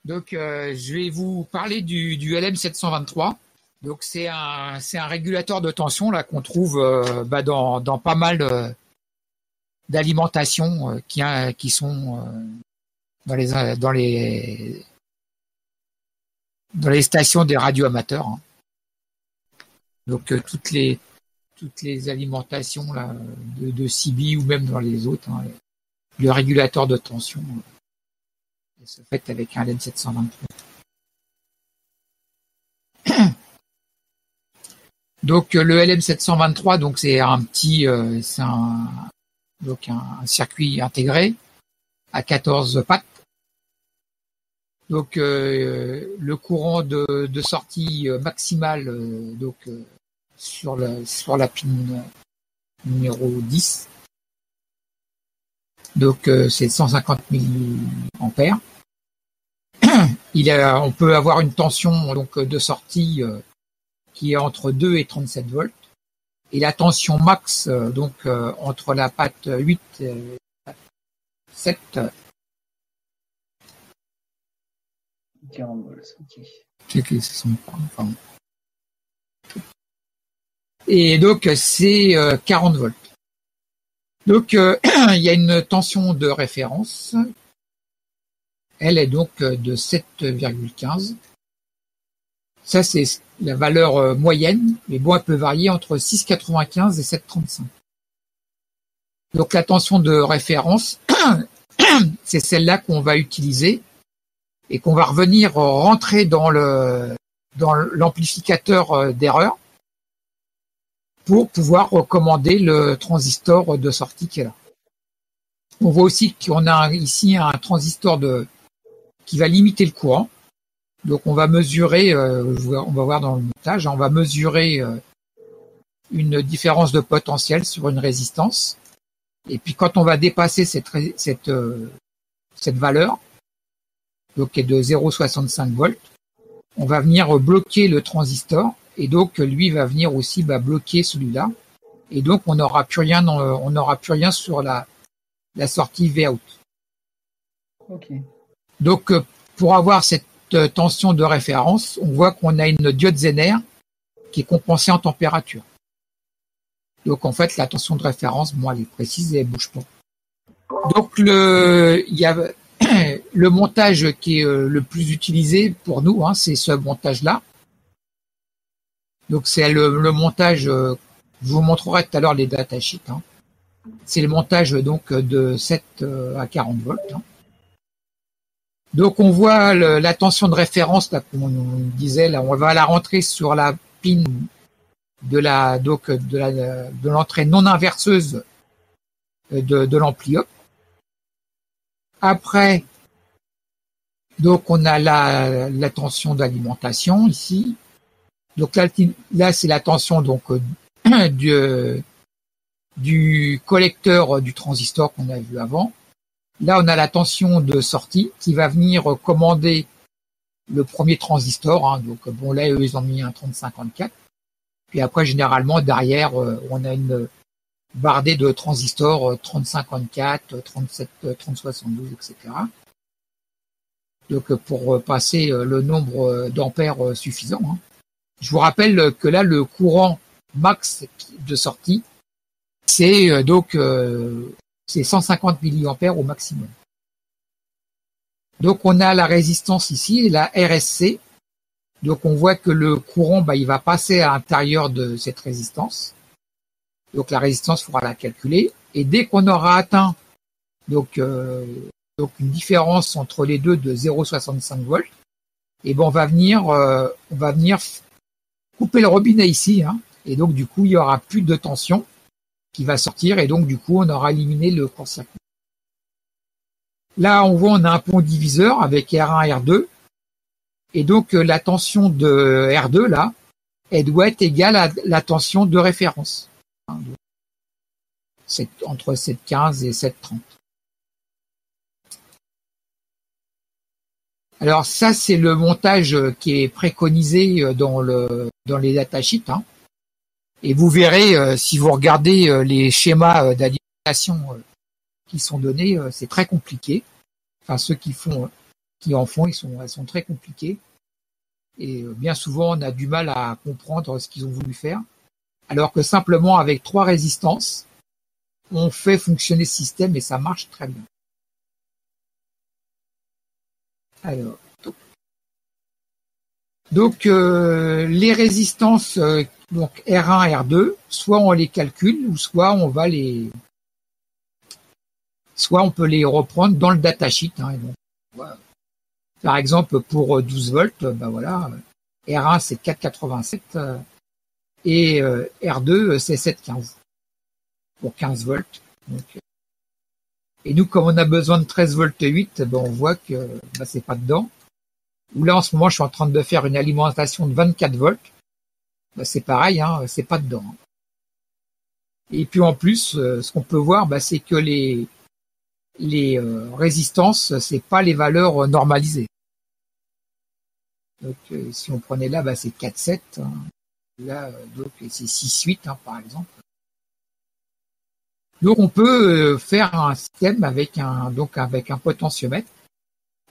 Donc, je vais vous parler du LM723. Donc, c'est un régulateur de tension là qu'on trouve dans pas mal d'alimentations qui sont dans les stations des radioamateurs, hein. Donc, toutes les alimentations là de CB ou même dans les autres, hein, le régulateur de tension se fait avec un LM723. Donc le LM723, donc c'est un circuit intégré à 14 pattes. Donc le courant de sortie maximal sur la pin numéro 10. Donc c'est 150 milliampères. On peut avoir une tension donc de sortie qui est entre 2 et 37 volts, et la tension max entre la patte 8 et 7 40 volts, ok. Et donc c'est 40 volts. Donc il y a une tension de référence. Elle est donc de 7,15. Ça, c'est la valeur moyenne, mais bon, elle peut varier entre 6,95 et 7,35. Donc la tension de référence, c'est celle-là qu'on va utiliser et qu'on va revenir rentrer dans l'amplificateur d'erreur pour pouvoir recommander le transistor de sortie qui est là. On voit aussi qu'on a ici un transistor qui va limiter le courant. Donc on va mesurer, on va voir dans le montage, on va mesurer une différence de potentiel sur une résistance. Et puis quand on va dépasser cette valeur, donc qui est de 0,65 volts, on va venir bloquer le transistor, et donc lui va venir aussi bloquer celui-là. Et donc on n'aura plus rien sur la sortie Vout. Ok. Donc pour avoir cette tension de référence, on voit qu'on a une diode Zener qui est compensée en température. Donc en fait la tension de référence, elle est précise et elle bouge pas. Donc il y a le montage qui est le plus utilisé pour nous, hein, c'est ce montage-là. Donc c'est le montage, je vous montrerai tout à l'heure les datasheets, hein. C'est le montage donc de 7 à 40 volts, hein. Donc on voit la tension de référence là, comme on disait, là on va la rentrer sur la pin de l'entrée non inverseuse de l'ampli up. Après, donc on a la tension d'alimentation ici. Donc là c'est la tension donc du collecteur du transistor qu'on a vu avant. Là, on a la tension de sortie qui va venir commander le premier transistor, hein. Donc bon, là, eux, ils ont mis un 3054. Puis après, généralement, derrière, on a une bardée de transistors 3054, 37, 3072, etc. Donc pour passer le nombre d'ampères suffisant, hein. Je vous rappelle que là, le courant max de sortie, c'est c'est 150 milliampères au maximum. Donc on a la résistance ici, la RSC. Donc on voit que le courant, il va passer à l'intérieur de cette résistance. Donc la résistance, il faudra la calculer. Et dès qu'on aura atteint donc une différence entre les deux de 0,65 volts, et on va venir couper le robinet ici, hein. Et donc du coup il y aura plus de tension qui va sortir, et donc du coup on aura éliminé le court-circuit. Là on voit on a un pont diviseur avec R1, R2, et donc la tension de R2 là, elle doit être égale à la tension de référence, hein, entre 7,15 et 7,30. Alors ça c'est le montage qui est préconisé dans les datasheets, hein. Et vous verrez, si vous regardez les schémas d'alimentation qui sont donnés, c'est très compliqué. Enfin, ceux qui font qui en font, elles sont très compliquées. Et bien souvent, on a du mal à comprendre ce qu'ils ont voulu faire. Alors que simplement, avec 3 résistances, on fait fonctionner ce système et ça marche très bien. Alors, donc les résistances donc R1, R2, soit on les calcule ou soit on peut les reprendre dans le datasheet. Hein, donc, voilà. Par exemple, pour 12 volts, ben voilà, R1 c'est 4,87 et R2 c'est 7,15 pour 15 volts. Donc, et nous, comme on a besoin de 13 volts 8, ben on voit que ben, c'est pas dedans. Ou là, en ce moment, je suis en train de faire une alimentation de 24 volts. Ben, c'est pareil, hein, c'est pas dedans. Et puis en plus, ce qu'on peut voir, ben, c'est que les résistances, c'est pas les valeurs normalisées. Donc si on prenait là, ben, c'est 4,7. Hein. Là, donc c'est 6,8 hein, par exemple. Donc on peut faire un système avec un potentiomètre.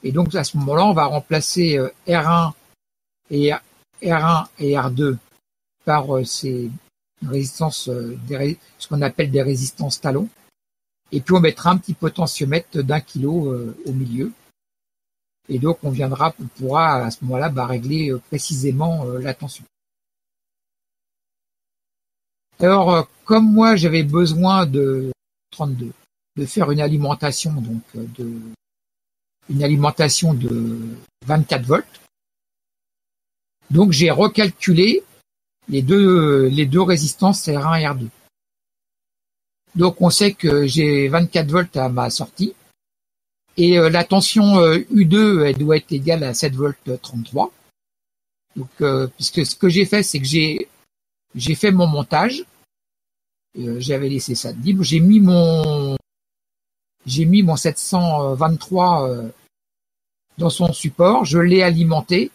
Et donc à ce moment-là, on va remplacer R1 et R2 par ces résistances, ce qu'on appelle des résistances talons. Et puis on mettra un petit potentiomètre d'1 kilo au milieu. Et donc on pourra à ce moment-là régler précisément la tension. Alors comme moi j'avais besoin de faire une alimentation de 24 volts, donc j'ai recalculé les deux résistances R1 et R2. Donc on sait que j'ai 24 volts à ma sortie et la tension U2 elle doit être égale à 7 volts 33. Donc puisque ce que j'ai fait c'est que j'ai fait mon montage, j'avais laissé ça libre, j'ai mis mon 723 dans son support, je l'ai alimenté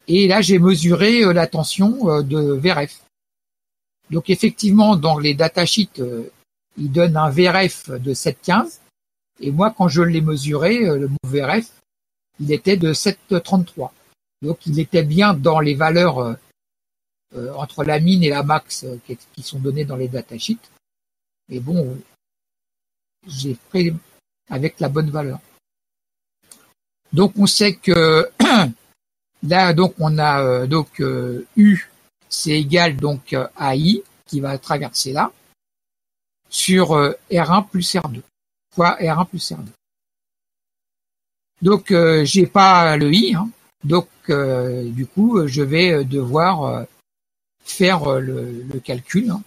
et là j'ai mesuré la tension de VRF. Donc effectivement dans les datasheets il donne un VRF de 7,15 et moi quand je l'ai mesuré le VRF il était de 7,33. Donc il était bien dans les valeurs entre la min et la max qui sont données dans les datasheets. Mais bon, j'ai pris avec la bonne valeur. Donc on sait que là donc on a U c'est égal donc à I qui va traverser là sur R1 plus R2 fois R1 plus R2. Donc j'ai pas le I, hein, donc du coup je vais devoir faire le calcul. Hein.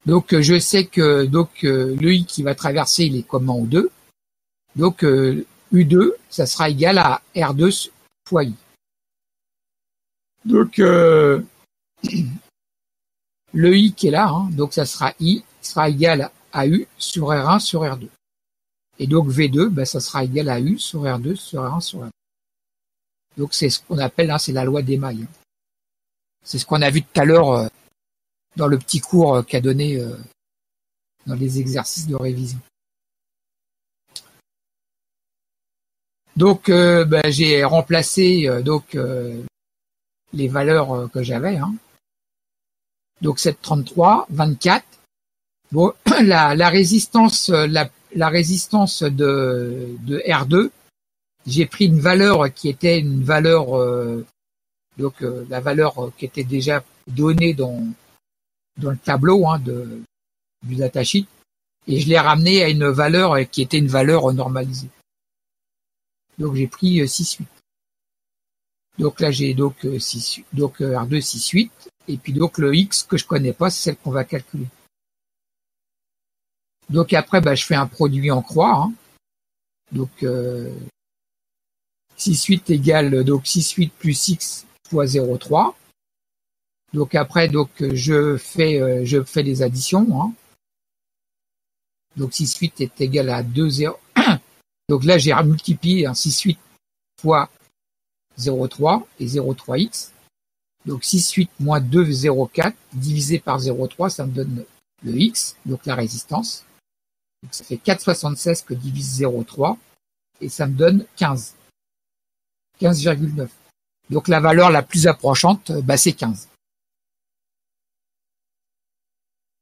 Donc je sais que le I qui va traverser il est comme en O2. Donc U2 ça sera égal à R2 fois I. Donc le I qui est là, hein, donc ça sera I sera égal à U sur R1 sur R2. Et donc V2, ça sera égal à U sur R2 sur R1 sur R2. Donc c'est ce qu'on appelle, hein, c'est la loi d'Émaille. Hein. C'est ce qu'on a vu tout à l'heure dans le petit cours qu'a donné dans les exercices de révision. Donc j'ai remplacé les valeurs que j'avais. Hein. Donc 7,33, 24. Bon, la résistance la résistance de R2, j'ai pris une valeur qui était une valeur la valeur qui était déjà donnée dans le tableau hein, du datasheet et je l'ai ramené à une valeur qui était une valeur normalisée. Donc j'ai pris 6,8. Donc là j'ai donc R2 6,8 et puis donc le X que je connais pas, c'est celle qu'on va calculer. Donc après je fais un produit en croix. Hein. Donc 6,8 égale donc 6,8 plus X fois 0,3. Donc après je fais les additions. Hein. Donc 6,8 est égal à 2,0. Donc là j'ai multiplié 6,8 fois 0,3 et 0,3x. Donc 6,8 moins 2,04 divisé par 0,3, ça me donne le x, donc la résistance. Donc ça fait 4,76 que divise 0,3 et ça me donne 15. 15,9. Donc la valeur la plus approchante, c'est 15.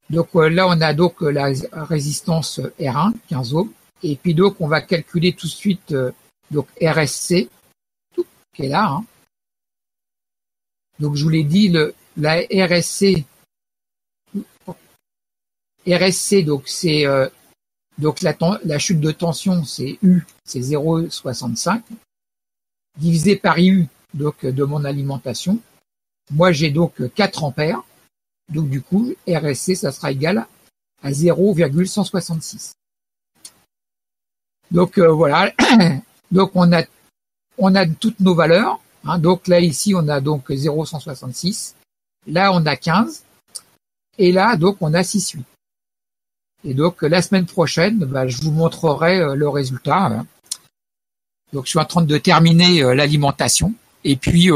Donc là, on a donc la résistance R1, 15 ohms. Et puis donc, on va calculer tout de suite donc RSC, qui est là. Donc je vous l'ai dit, la RSC, donc c'est donc la chute de tension, c'est U, c'est 0,65 divisé par IU, donc de mon alimentation. Moi, j'ai donc 4 ampères. Donc du coup, RSC, ça sera égal à 0,166. Donc voilà. Donc on a toutes nos valeurs. Donc là ici, on a donc 0,166. Là, on a 15. Et là, donc on a 6,8. Et donc la semaine prochaine, je vous montrerai le résultat. Donc je suis en train de terminer l'alimentation. Et puis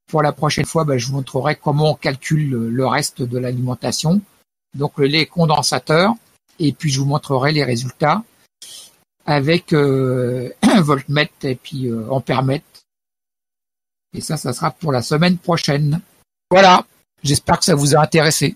pour la prochaine fois, je vous montrerai comment on calcule le reste de l'alimentation. Donc les condensateurs. Et puis je vous montrerai les résultats avec voltmètre et puis ampèremètre. Et ça sera pour la semaine prochaine. Voilà. J'espère que ça vous a intéressé.